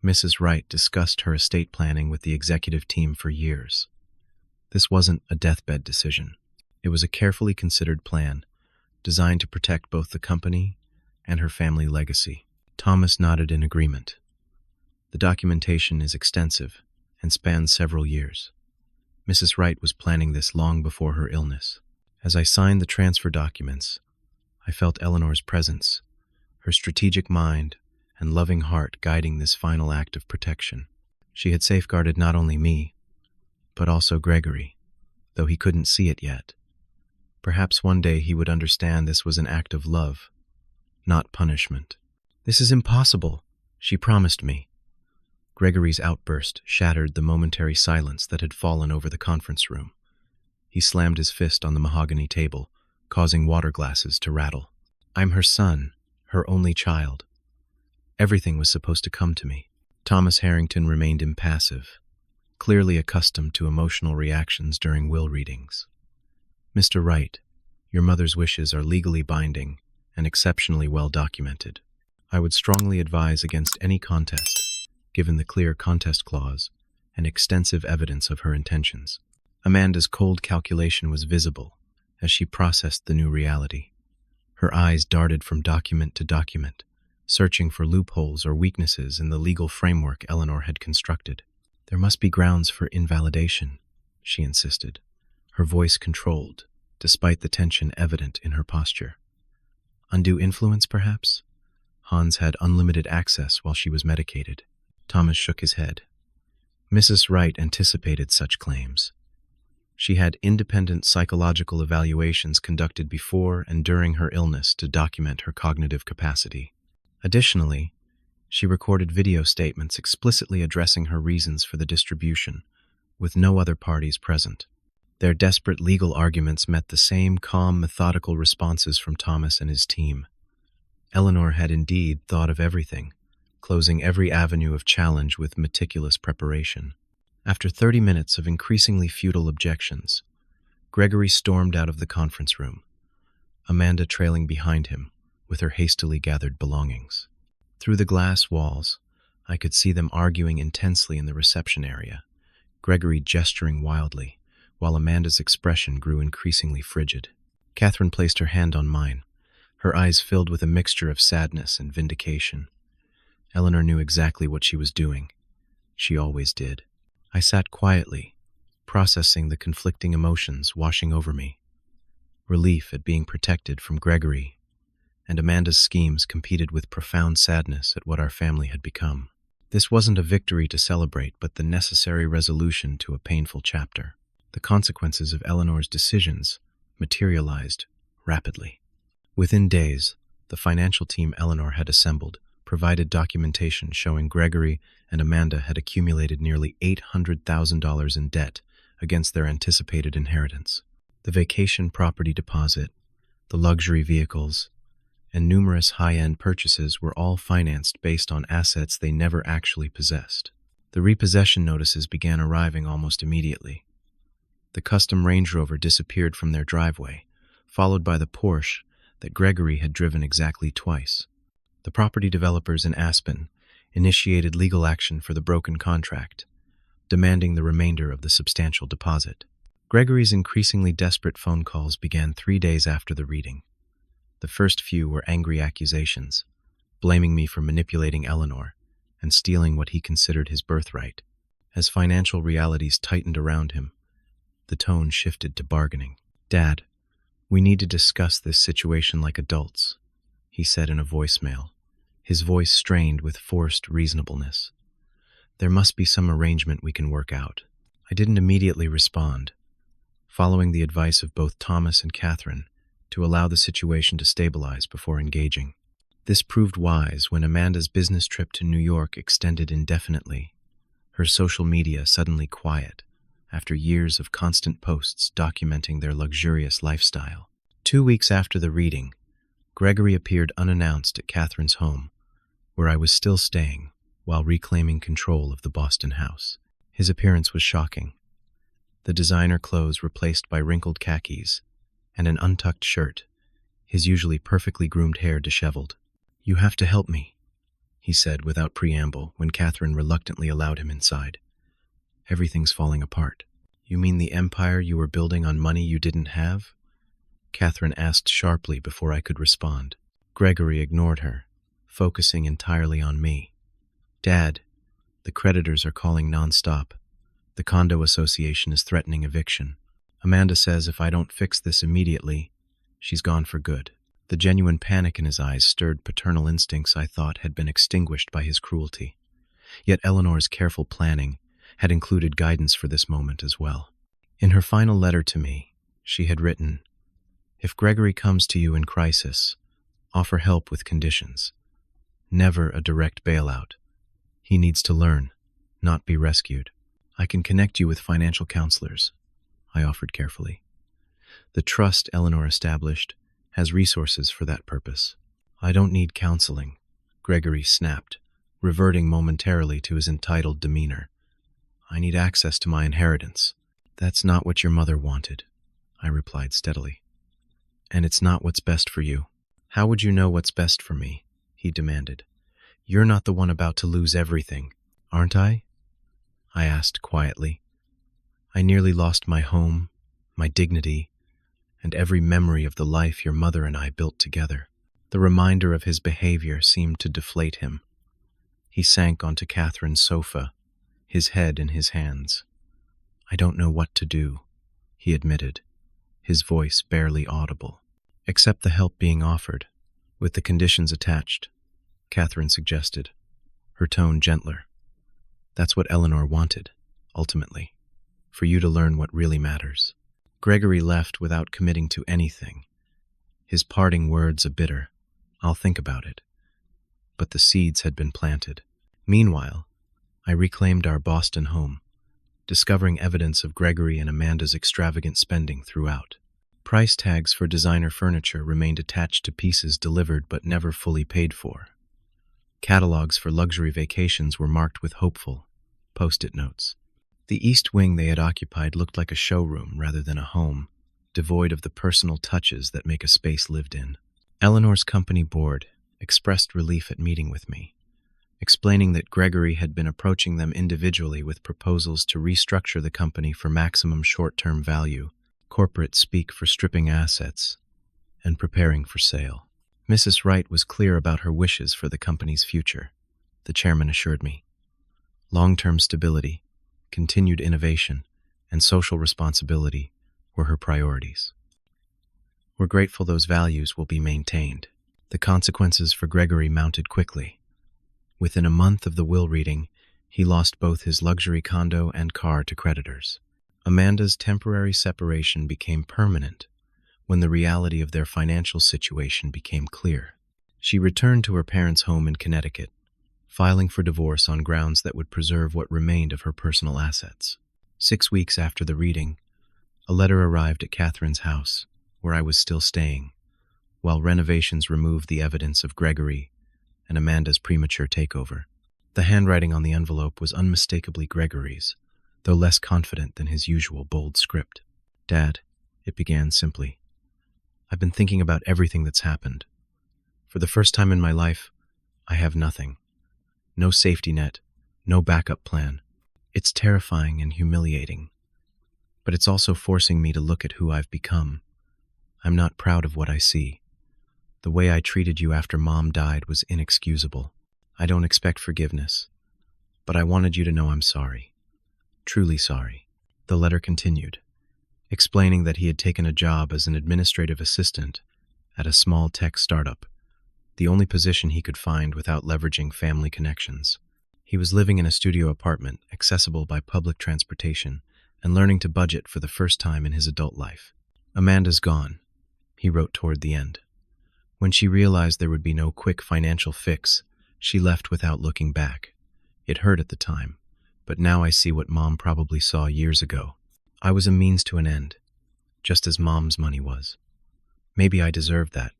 "Mrs. Wright discussed her estate planning with the executive team for years. This wasn't a deathbed decision. It was a carefully considered plan designed to protect both the company and her family legacy. Thomas nodded in agreement. The documentation is extensive and spans several years. Mrs. Wright was planning this long before her illness. As I signed the transfer documents, I felt Eleanor's presence, her strategic mind and loving heart guiding this final act of protection. She had safeguarded not only me, but also Gregory, though he couldn't see it yet. Perhaps one day he would understand this was an act of love, not punishment. "This is impossible," she promised me. Gregory's outburst shattered the momentary silence that had fallen over the conference room. He slammed his fist on the mahogany table, causing water glasses to rattle. "I'm her son, her only child. Everything was supposed to come to me." Thomas Harrington remained impassive, clearly accustomed to emotional reactions during will readings. "Mr. Wright, your mother's wishes are legally binding and exceptionally well documented. I would strongly advise against any contest, given the clear contest clause and extensive evidence of her intentions." Amanda's cold calculation was visible as she processed the new reality. Her eyes darted from document to document, searching for loopholes or weaknesses in the legal framework Eleanor had constructed. "There must be grounds for invalidation," she insisted, her voice controlled, despite the tension evident in her posture. "Undue influence, perhaps?" Hans had unlimited access while she was medicated. Thomas shook his head. Mrs. Wright anticipated such claims. She had independent psychological evaluations conducted before and during her illness to document her cognitive capacity. Additionally, she recorded video statements explicitly addressing her reasons for the distribution, with no other parties present. Their desperate legal arguments met the same calm, methodical responses from Thomas and his team. Eleanor had indeed thought of everything, closing every avenue of challenge with meticulous preparation. After 30 minutes of increasingly futile objections, Gregory stormed out of the conference room, Amanda trailing behind him with her hastily gathered belongings. Through the glass walls, I could see them arguing intensely in the reception area, Gregory gesturing wildly, while Amanda's expression grew increasingly frigid. Catherine placed her hand on mine, her eyes filled with a mixture of sadness and vindication. Eleanor knew exactly what she was doing. She always did. I sat quietly, processing the conflicting emotions washing over me. Relief at being protected from Gregory, and Amanda's schemes competed with profound sadness at what our family had become. This wasn't a victory to celebrate, but the necessary resolution to a painful chapter. The consequences of Eleanor's decisions materialized rapidly. Within days, the financial team Eleanor had assembled provided documentation showing Gregory and Amanda had accumulated nearly $800,000 in debt against their anticipated inheritance. The vacation property deposit, the luxury vehicles, and numerous high-end purchases were all financed based on assets they never actually possessed. The repossession notices began arriving almost immediately. The custom Range Rover disappeared from their driveway, followed by the Porsche that Gregory had driven exactly twice. The property developers in Aspen initiated legal action for the broken contract, demanding the remainder of the substantial deposit. Gregory's increasingly desperate phone calls began 3 days after the reading. The first few were angry accusations, blaming me for manipulating Eleanor and stealing what he considered his birthright. As financial realities tightened around him, the tone shifted to bargaining. "Dad, we need to discuss this situation like adults," he said in a voicemail, his voice strained with forced reasonableness. "There must be some arrangement we can work out." I didn't immediately respond, following the advice of both Thomas and Catherine to allow the situation to stabilize before engaging. This proved wise when Amanda's business trip to New York extended indefinitely, her social media suddenly quiet after years of constant posts documenting their luxurious lifestyle. 2 weeks after the reading, Gregory appeared unannounced at Catherine's home, where I was still staying while reclaiming control of the Boston house. His appearance was shocking. The designer clothes replaced by wrinkled khakis and an untucked shirt, his usually perfectly groomed hair disheveled. "You have to help me," he said without preamble when Catherine reluctantly allowed him inside. "Everything's falling apart." "You mean the empire you were building on money you didn't have?" Catherine asked sharply before I could respond. Gregory ignored her, focusing entirely on me. Dad, the creditors are calling nonstop. The condo association is threatening eviction. Amanda says if I don't fix this immediately, she's gone for good. The genuine panic in his eyes stirred paternal instincts I thought had been extinguished by his cruelty. Yet Eleanor's careful planning had included guidance for this moment as well. In her final letter to me, she had written, "If Gregory comes to you in crisis, offer help with conditions. Never a direct bailout. He needs to learn, not be rescued. I can connect you with financial counselors," I offered carefully. "The trust Eleanor established has resources for that purpose." "I don't need counseling," Gregory snapped, reverting momentarily to his entitled demeanor. "I need access to my inheritance." "That's not what your mother wanted," I replied steadily. "And it's not what's best for you." "How would you know what's best for me?" he demanded. "You're not the one about to lose everything, aren't I?" I asked quietly. "I nearly lost my home, my dignity, and every memory of the life your mother and I built together." The reminder of his behavior seemed to deflate him. He sank onto Catherine's sofa, his head in his hands. "I don't know what to do," he admitted, his voice barely audible. "Accept the help being offered, with the conditions attached," Catherine suggested, her tone gentler. "That's what Eleanor wanted, ultimately, for you to learn what really matters." Gregory left without committing to anything, his parting words a bitter, "I'll think about it." But the seeds had been planted. Meanwhile, I reclaimed our Boston home, discovering evidence of Gregory and Amanda's extravagant spending throughout. Price tags for designer furniture remained attached to pieces delivered but never fully paid for. Catalogs for luxury vacations were marked with hopeful post-it notes. The east wing they had occupied looked like a showroom rather than a home, devoid of the personal touches that make a space lived in. Eleanor's company board expressed relief at meeting with me, explaining that Gregory had been approaching them individually with proposals to restructure the company for maximum short-term value, corporate speak for stripping assets, and preparing for sale. Mrs. Wright was clear about her wishes for the company's future, the chairman assured me. Long-term stability, continued innovation, and social responsibility were her priorities. "We're grateful those values will be maintained." The consequences for Gregory mounted quickly. Within a month of the will reading, he lost both his luxury condo and car to creditors. Amanda's temporary separation became permanent when the reality of their financial situation became clear. She returned to her parents' home in Connecticut, filing for divorce on grounds that would preserve what remained of her personal assets. 6 weeks after the reading, a letter arrived at Catherine's house, where I was still staying, while renovations removed the evidence of Gregory and Amanda's premature takeover. The handwriting on the envelope was unmistakably Gregory's, though less confident than his usual bold script. "Dad," it began simply, "I've been thinking about everything that's happened. For the first time in my life, I have nothing. No safety net, no backup plan. It's terrifying and humiliating, but it's also forcing me to look at who I've become. I'm not proud of what I see. The way I treated you after Mom died was inexcusable. I don't expect forgiveness, but I wanted you to know I'm sorry. Truly sorry." The letter continued, explaining that he had taken a job as an administrative assistant at a small tech startup, the only position he could find without leveraging family connections. He was living in a studio apartment, accessible by public transportation, and learning to budget for the first time in his adult life. "Amanda's gone," he wrote toward the end. "When she realized there would be no quick financial fix, she left without looking back. It hurt at the time, but now I see what Mom probably saw years ago. I was a means to an end, just as Mom's money was. Maybe I deserved that,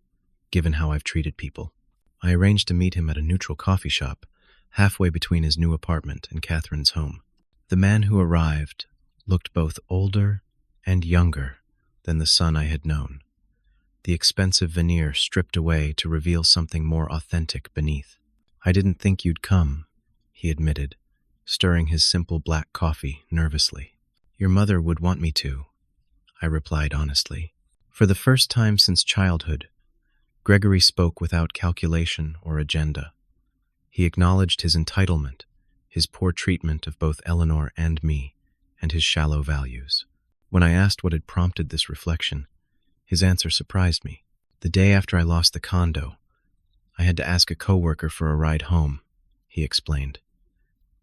given how I've treated people." I arranged to meet him at a neutral coffee shop, halfway between his new apartment and Catherine's home. The man who arrived looked both older and younger than the son I had known, the expensive veneer stripped away to reveal something more authentic beneath. "I didn't think you'd come," he admitted, stirring his simple black coffee nervously. "Your mother would want me to," I replied honestly. For the first time since childhood, Gregory spoke without calculation or agenda. He acknowledged his entitlement, his poor treatment of both Eleanor and me, and his shallow values. When I asked what had prompted this reflection, his answer surprised me. The day after I lost the condo, I had to ask a coworker for a ride home, he explained.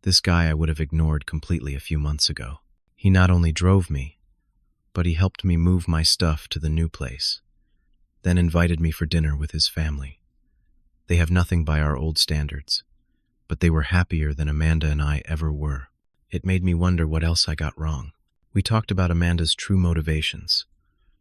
This guy I would have ignored completely a few months ago. He not only drove me, but he helped me move my stuff to the new place, then invited me for dinner with his family. They have nothing by our old standards, but they were happier than Amanda and I ever were. It made me wonder what else I got wrong. We talked about Amanda's true motivations,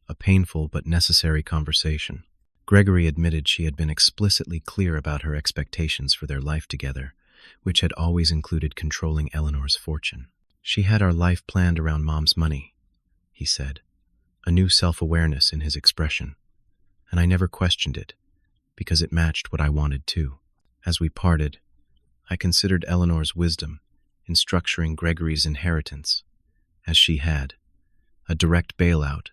a painful but necessary conversation. Gregory admitted she had been explicitly clear about her expectations for their life together, which had always included controlling Eleanor's fortune. She had our life planned around Mom's money, he said, a new self-awareness in his expression, and I never questioned it, because it matched what I wanted too. As we parted, I considered Eleanor's wisdom in structuring Gregory's inheritance, as she had. A direct bailout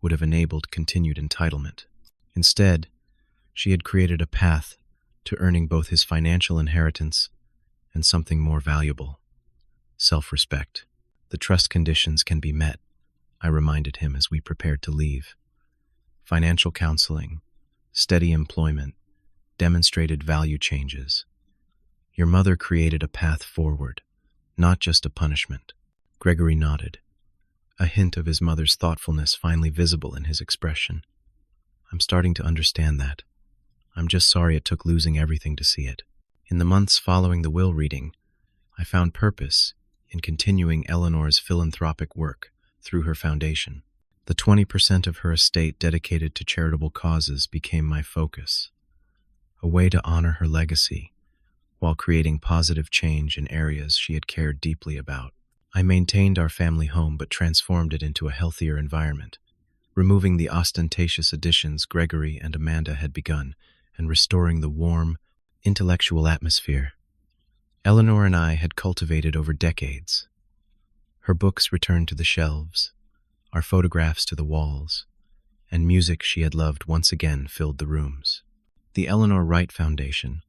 would have enabled continued entitlement. Instead, she had created a path to earning both his financial inheritance and something more valuable, self-respect. The trust conditions can be met, I reminded him as we prepared to leave. Financial counseling, steady employment, demonstrated value changes. Your mother created a path forward, not just a punishment. Gregory nodded, a hint of his mother's thoughtfulness finally visible in his expression. I'm starting to understand that. I'm just sorry it took losing everything to see it. In the months following the will reading, I found purpose in continuing Eleanor's philanthropic work through her foundation. The 20% of her estate dedicated to charitable causes became my focus, a way to honor her legacy while creating positive change in areas she had cared deeply about. I maintained our family home but transformed it into a healthier environment, removing the ostentatious additions Gregory and Amanda had begun and restoring the warm, intellectual atmosphere Eleanor and I had cultivated over decades. Her books returned to the shelves, our photographs to the walls, and music she had loved once again filled the rooms. The Eleanor Wright Foundation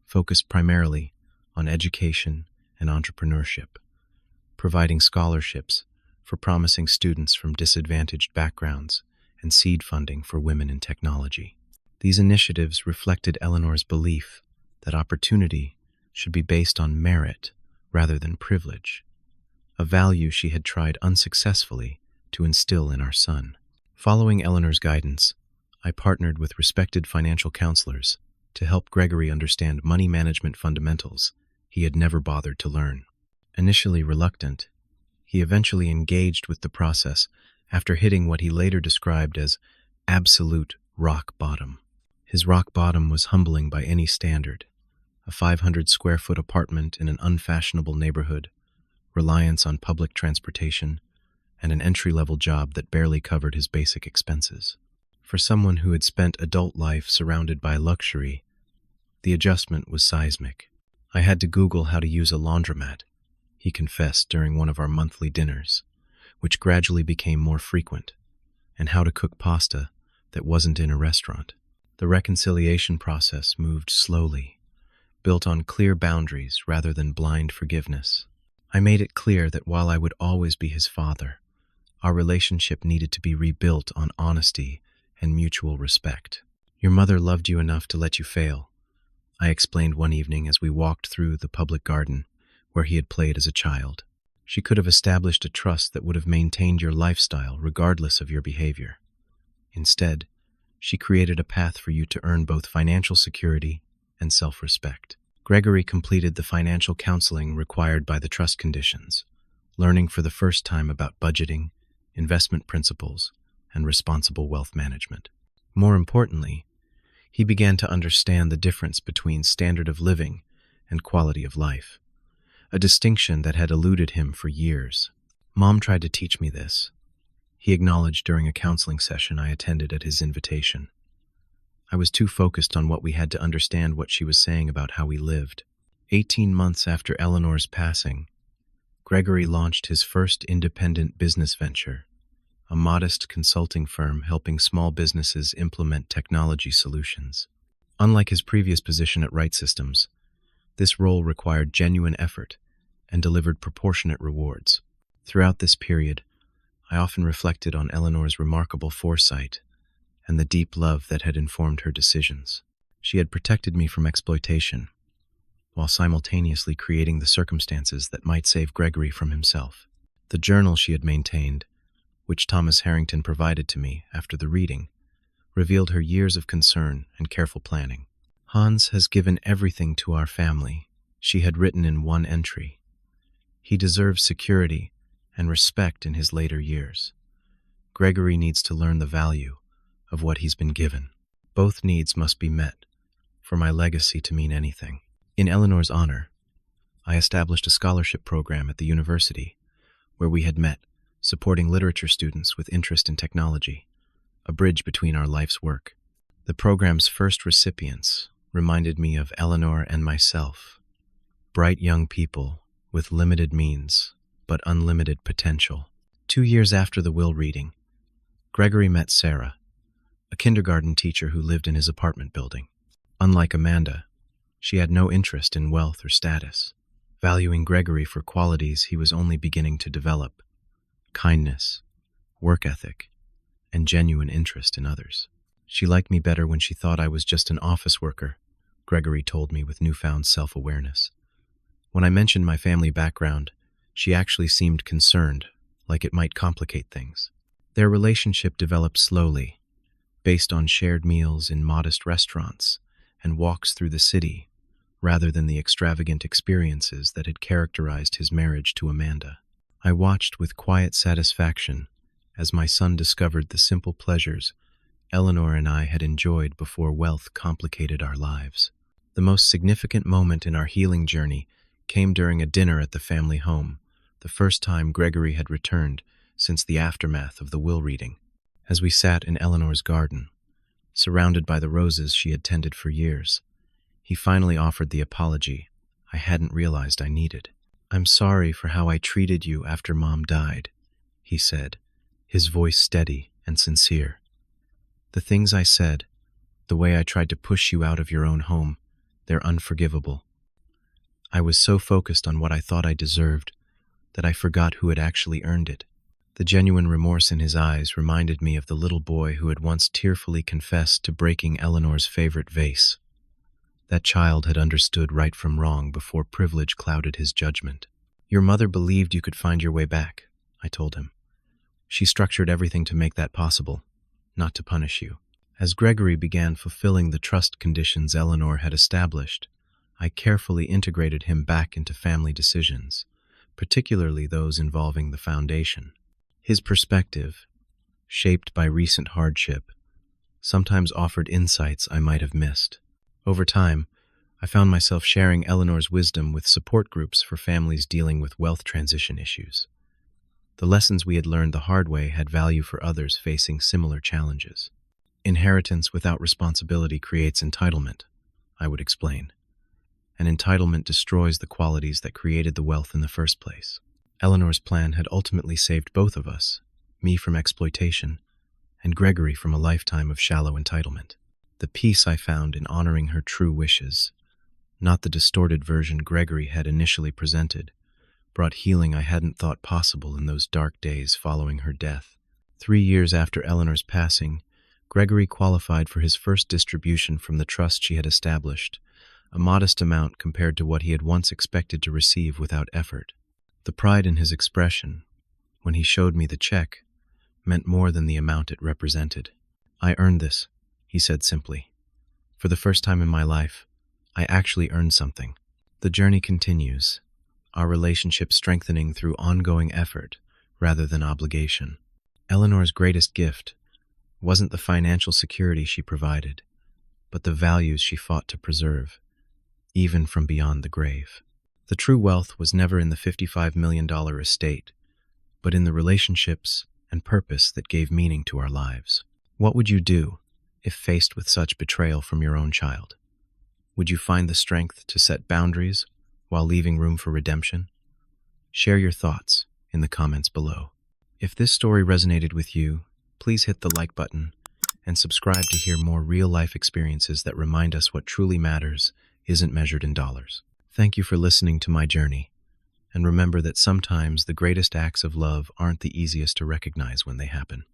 focused primarily on education and entrepreneurship, providing scholarships for promising students from disadvantaged backgrounds and seed funding for women in technology. These initiatives reflected Eleanor's belief that opportunity should be based on merit rather than privilege, a value she had tried unsuccessfully to instill in our son. Following Eleanor's guidance, I partnered with respected financial counselors to help Gregory understand money management fundamentals he had never bothered to learn. Initially reluctant, he eventually engaged with the process after hitting what he later described as absolute rock bottom. His rock bottom was humbling by any standard: a 500-square-foot apartment in an unfashionable neighborhood, reliance on public transportation, and an entry-level job that barely covered his basic expenses. For someone who had spent adult life surrounded by luxury, the adjustment was seismic. I had to Google how to use a laundromat, he confessed during one of our monthly dinners, which gradually became more frequent, and how to cook pasta that wasn't in a restaurant. The reconciliation process moved slowly, built on clear boundaries rather than blind forgiveness. I made it clear that while I would always be his father, our relationship needed to be rebuilt on honesty and mutual respect. Your mother loved you enough to let you fail, I explained one evening as we walked through the public garden where he had played as a child. She could have established a trust that would have maintained your lifestyle regardless of your behavior. Instead, she created a path for you to earn both financial security and self-respect. Gregory completed the financial counseling required by the trust conditions, learning for the first time about budgeting, investment principles, and responsible wealth management. More importantly, he began to understand the difference between standard of living and quality of life, a distinction that had eluded him for years. Mom tried to teach me this, he acknowledged during a counseling session I attended at his invitation. I was too focused on what we had to understand what she was saying about how we lived. 18 months after Eleanor's passing, Gregory launched his first independent business venture, a modest consulting firm helping small businesses implement technology solutions. Unlike his previous position at Right Systems, this role required genuine effort and delivered proportionate rewards. Throughout this period, I often reflected on Eleanor's remarkable foresight and the deep love that had informed her decisions. She had protected me from exploitation, while simultaneously creating the circumstances that might save Gregory from himself. The journal she had maintained, which Thomas Harrington provided to me after the reading, revealed her years of concern and careful planning. "Hans has given everything to our family," she had written in one entry. "He deserves security and respect in his later years. Gregory needs to learn the value of what he's been given. Both needs must be met for my legacy to mean anything." In Eleanor's honor, I established a scholarship program at the university where we had met, supporting literature students with interest in technology, a bridge between our life's work. The program's first recipients reminded me of Eleanor and myself, bright young people with limited means but unlimited potential. 2 years after the will reading, Gregory met Sarah, a kindergarten teacher who lived in his apartment building. Unlike Amanda, she had no interest in wealth or status, valuing Gregory for qualities he was only beginning to develop: kindness, work ethic, and genuine interest in others. "She liked me better when she thought I was just an office worker," Gregory told me with newfound self-awareness. When I mentioned my family background, she actually seemed concerned, like it might complicate things. Their relationship developed slowly, based on shared meals in modest restaurants and walks through the city, rather than the extravagant experiences that had characterized his marriage to Amanda. I watched with quiet satisfaction as my son discovered the simple pleasures Eleanor and I had enjoyed before wealth complicated our lives. The most significant moment in our healing journey came during a dinner at the family home, the first time Gregory had returned since the aftermath of the will reading. As we sat in Eleanor's garden, surrounded by the roses she had tended for years, he finally offered the apology I hadn't realized I needed. "I'm sorry for how I treated you after Mom died," he said, his voice steady and sincere. "The things I said, the way I tried to push you out of your own home, they're unforgivable. I was so focused on what I thought I deserved that I forgot who had actually earned it." The genuine remorse in his eyes reminded me of the little boy who had once tearfully confessed to breaking Eleanor's favorite vase. That child had understood right from wrong before privilege clouded his judgment. "Your mother believed you could find your way back," I told him. "She structured everything to make that possible, not to punish you." As Gregory began fulfilling the trust conditions Eleanor had established, I carefully integrated him back into family decisions, particularly those involving the foundation. His perspective, shaped by recent hardship, sometimes offered insights I might have missed. Over time, I found myself sharing Eleanor's wisdom with support groups for families dealing with wealth transition issues. The lessons we had learned the hard way had value for others facing similar challenges. "Inheritance without responsibility creates entitlement," I would explain. "And entitlement destroys the qualities that created the wealth in the first place." Eleanor's plan had ultimately saved both of us, me from exploitation, and Gregory from a lifetime of shallow entitlement. The peace I found in honoring her true wishes, not the distorted version Gregory had initially presented, brought healing I hadn't thought possible in those dark days following her death. 3 years after Eleanor's passing, Gregory qualified for his first distribution from the trust she had established, a modest amount compared to what he had once expected to receive without effort. The pride in his expression, when he showed me the check, meant more than the amount it represented. "I earned this," he said simply. "For the first time in my life, I actually earned something." The journey continues, our relationship strengthening through ongoing effort rather than obligation. Eleanor's greatest gift wasn't the financial security she provided, but the values she fought to preserve, even from beyond the grave. The true wealth was never in the $55 million estate, but in the relationships and purpose that gave meaning to our lives. What would you do if faced with such betrayal from your own child? Would you find the strength to set boundaries while leaving room for redemption? Share your thoughts in the comments below. If this story resonated with you, please hit the like button and subscribe to hear more real-life experiences that remind us what truly matters isn't measured in dollars. Thank you for listening to my journey, and remember that sometimes the greatest acts of love aren't the easiest to recognize when they happen.